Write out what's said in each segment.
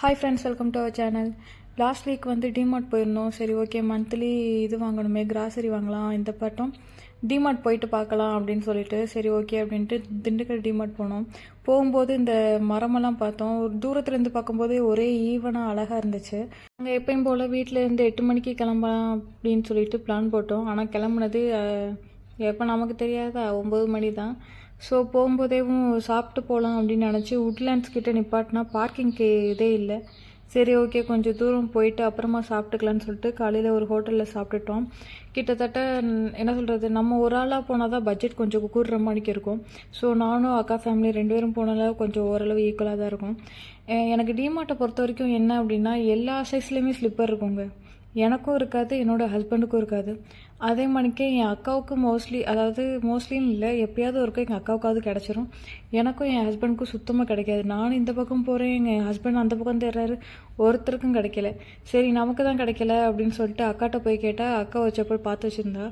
Hi friends, welcome to our channel. Last week வந்து DMart போயிருந்தோம். சரி, ஓகே, மந்த்லி இது வாங்கணுமே, கிராசரி வாங்கலாம், இந்த பட்டம் டிமார்ட் போயிட்டு பார்க்கலாம் அப்படின்னு சொல்லிட்டு, சரி ஓகே அப்படின்ட்டு திண்டுக்கல் டிமார்ட் போனோம். போகும்போது இந்த மரமெல்லாம் பார்த்தோம். ஒரு தூரத்துலேருந்து பார்க்கும்போதே ஒரே ஈவனாக அழகாக இருந்துச்சு. நாங்கள் எப்பயும் போல் வீட்டிலேருந்து 8 மணிக்கு கிளம்பலாம் அப்படின்னு சொல்லிட்டு பிளான் போட்டோம். ஆனால் கிளம்புனது எப்போ நமக்கு தெரியாதா, 9 மணி தான். ஸோ போகும்போதேவும் சாப்பிட்டு போகலாம் அப்படின்னு நினச்சி உட்லேண்ட்ஸ் கிட்டே நிப்பாட்டினா பார்க்கிங்க்கு இதே இல்லை. சரி ஓகே, கொஞ்சம் தூரம் போயிட்டு அப்புறமா சாப்பிட்டுக்கலான்னு சொல்லிட்டு காலையில் ஒரு ஹோட்டலில் சாப்பிட்டுட்டோம். கிட்டத்தட்ட என்ன சொல்கிறது, நம்ம ஒரு ஆளாக போனால் தான் பட்ஜெட் கொஞ்சம் கூடுற மாதிரிக்கு இருக்கும். ஸோ நானும் அக்கா ஃபேமிலி 2 பேரும் போனால கொஞ்சம் ஓரளவு ஈக்குவலாக தான் இருக்கும். எனக்கு டிமார்ட்டை பொறுத்த வரைக்கும் என்ன அப்படின்னா, எல்லா சைஸ்லேயுமே ஸ்லிப்பர் இருக்குங்க. எனக்கும் இருக்காது, என்னோடய ஹஸ்பண்டுக்கும் இருக்காது. அதே மாதிரிக்கே என் அக்காவுக்கு மோஸ்ட்லின்னு இல்லை, எப்பயாவது ஒருக்கா எங்கள் அக்காவுக்காவது கிடச்சிரும். எனக்கும் என் ஹஸ்பண்டுக்கும் சுத்தமாக கிடைக்காது. நானும் இந்த பக்கம் போகிறேன், எங்கள் ஹஸ்பண்ட் அந்த பக்கம் தேடுறாரு, ஒருத்தருக்கும் கிடைக்கல. சரி, நமக்கு தான் கிடைக்கல அப்படின்னு சொல்லிட்டு அக்காட்ட போய் கேட்டால் அக்கா ஒரு செப்பல் பார்த்து வச்சுருந்தா.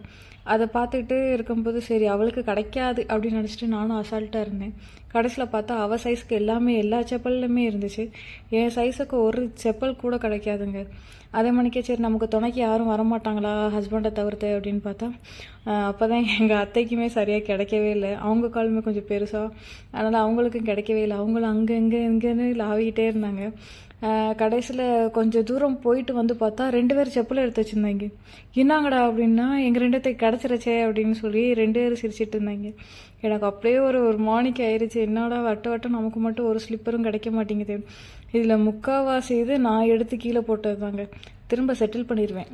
அதை பார்த்துக்கிட்டு இருக்கும்போது சரி அவளுக்கு கிடைக்காது அப்படின்னு நினச்சிட்டு நானும் அசால்ட்டாக இருந்தேன். கடைசியில் பார்த்தா அவள் சைஸ்க்கு எல்லா செப்பல்லுமே இருந்துச்சு. என் சைஸுக்கு ஒரு செப்பல் கூட கிடைக்காதுங்க. அதே மணிக்கே சரி நமக்கு துணைக்கு யாரும் வரமாட்டாங்களா ஹஸ்பண்டை தவிர்த்து அப்படின்னு பார்த்தா அப்போ தான் எங்கள் அத்தைக்குமே சரியாக கிடைக்கவே இல்லை. அவங்க காலுமே கொஞ்சம் பெருசாக, அதனால் அவங்களுக்கும் கிடைக்கவே இல்லை. அவங்களும் அங்கே இங்கேன்னு லாவிக்கிட்டே இருந்தாங்க. கடைசியில் கொஞ்சம் தூரம் போயிட்டு வந்து பார்த்தா 2 பேர் செப்பல் எடுத்து வச்சுருந்தாங்க. என்னாங்கடா அப்படின்னா, எங்கள் 2 பேர்த்துக்கு கிடச்சிருச்சே அப்படின்னு சொல்லி 2 பேரும் சிரிச்சிட்டு இருந்தாங்க. எனக்கு அப்படியே ஒரு மாணிக்கு ஆயிடுச்சு. என்னடா வட்டம் நமக்கு மட்டும் ஒரு ஸ்லிப்பரும் கிடைக்க மாட்டேங்குது. இதில் முக்கால்வாசி இது நான் எடுத்து கீழே போட்டது தாங்க. திரும்ப செட்டில் பண்ணிடுவேன்.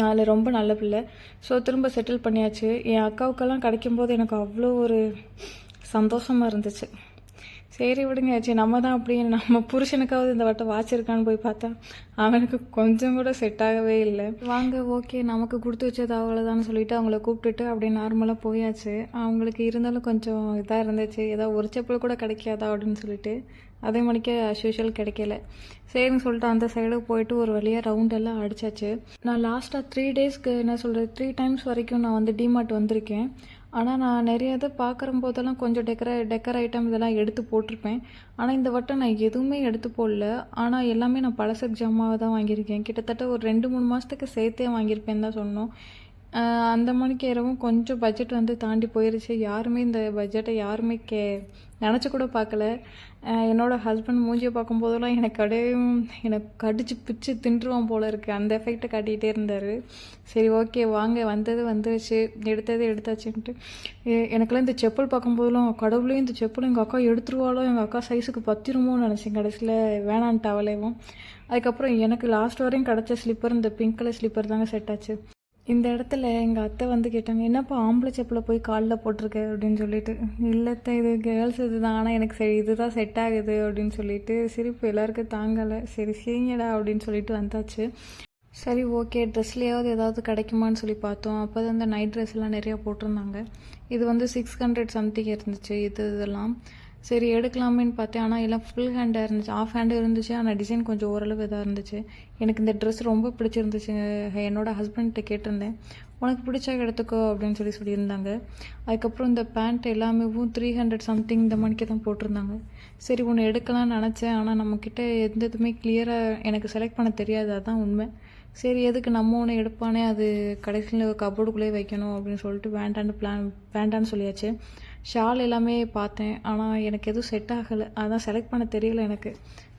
நான் ரொம்ப நல்ல பிள்ளை. ஸோ திரும்ப செட்டில் பண்ணியாச்சு. என் அக்காவுக்கெல்லாம் கிடைக்கும்போது எனக்கு அவ்வளோ ஒரு சந்தோஷமாக இருந்துச்சு. சரி விடுங்க, சரி நம்ம தான் அப்படி நம்ம புருஷனுக்காவது இந்த வட்டம் வாட்சிருக்கான்னு போய் பார்த்தா அவனுக்கு கொஞ்சம் கூட செட் ஆகவே இல்லை. வாங்க ஓகே, நமக்கு கொடுத்து வச்சது அவ்வளோதான்னு சொல்லிட்டு அவங்கள கூப்பிட்டுட்டு அப்படியே நார்மலாக போயாச்சு. அவங்களுக்கு இருந்தாலும் கொஞ்சம் இதாக இருந்துச்சு, ஏதோ ஒரு செப்பல் கூட கிடைக்காதா அப்படின்னு சொல்லிட்டு. அதே மணிக்கே அஸ்யூஷுவல் கிடைக்கல. சரின்னு சொல்லிட்டு அந்த சைடு போயிட்டு ஒரு வழியாக ரவுண்டெல்லாம் அடித்தாச்சு. நான் லாஸ்ட்டாக 3 டேஸ்க்கு என்ன சொல்கிறது 3 டைம்ஸ் வரைக்கும் நான் வந்து டிமார்ட் வந்திருக்கேன். ஆனால் நான் நிறைய இது பார்க்குற போதெல்லாம் கொஞ்சம் டெக்கர் ஐட்டம் இதெல்லாம் எடுத்து போட்டிருப்பேன். ஆனால் இந்த வட்டம் நான் எதுவுமே எடுத்து போடல. ஆனால் எல்லாமே நான் பழசக்கு ஜாமாவை தான் வாங்கியிருக்கேன். கிட்டத்தட்ட ஒரு 2-3 மாதத்துக்கு சேர்த்தே வாங்கியிருப்பேன் தான் சொன்னோம். அந்த மணிக்கு இரவும் கொஞ்சம் பட்ஜெட் வந்து தாண்டி போயிருச்சு. யாருமே இந்த பட்ஜெட்டை நினச்சி கூட பார்க்கல. என்னோடய ஹஸ்பண்ட் மூஞ்சியை பார்க்கும்போதெல்லாம் எனக்கு கடிச்சு பிச்சு தின்றுவான் போல இருக்குது, அந்த எஃபெக்டை காட்டிகிட்டே இருந்தார். சரி ஓகே வாங்க, வந்துருச்சு, எடுத்தாச்சுன்ட்டு. எனக்குலாம் இந்த செப்பல் பார்க்கும்போதெல்லாம் கடவுளே இந்த செப்பல் எங்கள் அக்கா எடுத்துருவாளோ, எங்கள் அக்கா சைஸுக்கு பத்திருமோன்னு நினச்சேன். கடைசியில் வேணான்ட்டு அவளேவும். அதுக்கப்புறம் எனக்கு லாஸ்ட் வரையும் கிடச்ச ஸ்லிப்பர் இந்த பிங்க் கலர் ஸ்லிப்பர் தாங்க செட் ஆச்சு. இந்த இடத்துல எங்கள் அத்தை வந்து கேட்டாங்க, என்னப்பா ஆம்பளை செப்பலை போய் காலில் போட்டிருக்க அப்படின்னு சொல்லிட்டு. இல்லத்தை, இது கேர்ள்ஸ் இது தான், ஆனால் எனக்கு சரி இதுதான் செட் ஆகுது அப்படின்னு சொல்லிட்டு சிரிப்பு எல்லாருக்கும் தாங்கலை. சரி சரிங்கடா அப்படின்னு சொல்லிட்டு வந்தாச்சு. சரி ஓகே, ட்ரெஸ்லேயாவது ஏதாவது கிடைக்குமான்னு சொல்லி பார்த்தோம். அப்போ தான் இந்த நைட் ட்ரெஸ் எல்லாம் நிறையா போட்டிருந்தாங்க. இது வந்து 600 சம்திங் இருந்துச்சு இதெல்லாம். சரி எடுக்கலாமேன்னு பார்த்தேன். ஆனால் எல்லாம் ஃபுல் ஹேண்டாக இருந்துச்சு, ஆஃப் ஹேண்டும் இருந்துச்சு. ஆனால் டிசைன் கொஞ்சம் ஓரளவு இதாக இருந்துச்சு. எனக்கு இந்த ட்ரெஸ் ரொம்ப பிடிச்சிருந்துச்சு. என்னோடய ஹஸ்பண்ட்கிட்ட கேட்டிருந்தேன், உனக்கு பிடிச்சா எடுத்துக்கோ அப்படின்னு சொல்லியிருந்தாங்க. அதுக்கப்புறம் இந்த பேண்ட் எல்லாமே 300 சம்திங் இந்த மணிக்கு தான் போட்டிருந்தாங்க. சரி ஒன்று எடுக்கலாம்னு நினச்சேன். ஆனால் நம்மக்கிட்ட எந்த இதுவுமே கிளியராக எனக்கு செலக்ட் பண்ண தெரியாது, அதுதான் உண்மை. சரி எதுக்கு நம்ம ஒன்று எடுப்பானே, அது கடைசியில் கபோர்டுக்குள்ளே வைக்கணும் அப்படின்னு சொல்லிட்டு வேண்டான்னு சொல்லியாச்சு. ஷால் எல்லாமே பார்த்தேன், ஆனால் எனக்கு எதுவும் செட் ஆகலை, அதான் செலக்ட் பண்ண தெரியல எனக்கு.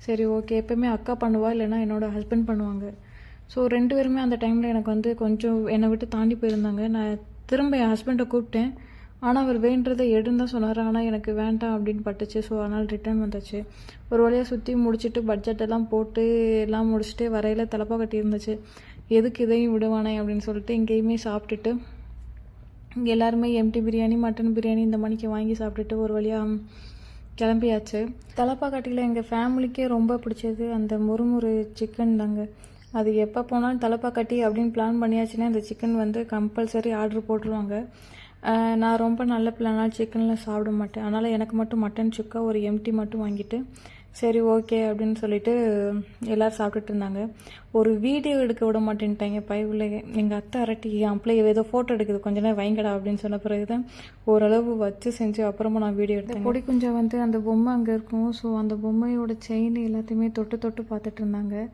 சரி ஓகே, எப்போயுமே அக்கா பண்ணுவா, இல்லைன்னா என்னோடய ஹஸ்பண்ட் பண்ணுவாங்க. ஸோ 2 பேருமே அந்த டைமில் எனக்கு வந்து கொஞ்சம் என்னை விட்டு தாண்டி போயிருந்தாங்க. நான் திரும்ப என் ஹஸ்பண்டை கூப்பிட்டேன். ஆனால் அவர் வேண்டதை எடுன்னு தான் சொன்னார். ஆனால் எனக்கு வேண்டாம் அப்படின்னு பட்டுச்சு. ஸோ அதனால் ரிட்டர்ன் வந்தாச்சு. ஒரு வழியாக சுற்றி முடிச்சுட்டு பட்ஜெட்டெல்லாம் போட்டு எல்லாம் முடிச்சுட்டு வரையில் தலப்பா கட்டி இருந்துச்சு. எதுக்கு இதையும் விடுவானே அப்படின்னு சொல்லிட்டு இங்கேயுமே சாப்பிட்டுட்டு எல்லாருமே எம்டி பிரியாணி, மட்டன் பிரியாணி இந்த மணிக்கு வாங்கி சாப்பிட்டுட்டு ஒரு வழியாக கிளம்பியாச்சு. தலப்பாக்கட்டியில் எங்கள் ஃபேமிலிக்கே ரொம்ப பிடிச்சது அந்த முறுமுறு சிக்கன் தாங்க. அது எப்போ போனாலும் தலப்பாக்கட்டி அப்படின்னு பிளான் பண்ணியாச்சுன்னா இந்த சிக்கன் வந்து கம்பல்சரி ஆர்டர் போட்டுருவாங்க. நான் ரொம்ப நல்ல பிளானால் சிக்கனில் சாப்பிட மாட்டேன். அதனால் எனக்கு மட்டும் மட்டன் சுக்கா ஒரு எம்டி மட்டும் வாங்கிட்டு சரி ஓகே அப்படின்னு சொல்லிட்டு எல்லோரும் சாப்பிட்டுட்டு இருந்தாங்க. ஒரு வீடியோ எடுக்க விட மாட்டேன்ட்டாங்க பயவுல. எங்கள் அத்தை அரட்டி அப்படியே ஏதோ ஃபோட்டோ எடுக்குது, கொஞ்ச நேரம் வைங்கடா அப்படின்னு சொன்ன பிறகு தான் ஓரளவு வச்சு செஞ்சு அப்புறமா நான் வீடியோ எடுத்தேன். பொடி கொஞ்சம் வந்து அந்த பொம்மை அங்கே இருக்கும். ஸோ அந்த பொம்மையோட செயின் எல்லாத்தையுமே தொட்டு தொட்டு பார்த்துட்டு இருந்தாங்க.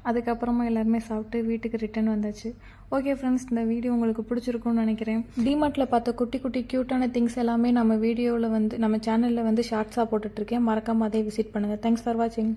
அதுக்கப்புறமா எல்லாருமே சாப்பிட்டு வீட்டுக்கு ரிட்டர்ன் வந்தாச்சு. ஓகே ஃப்ரெண்ட்ஸ், இந்த வீடியோ உங்களுக்கு பிடிச்சிருக்கும்னு நினைக்கிறேன். டிமார்ட்டில் பார்த்த குட்டி குட்டி க்யூட்டான திங்ஸ் எல்லாமே நம்ம வீடியோவில் வந்து நம்ம சேனலில் வந்து ஷார்ட்ஸாக போட்டுட்ருக்கேன். மறக்காமல் அதை விசிட் பண்ணுங்கள். தேங்க்ஸ் ஃபார் வாட்சிங்.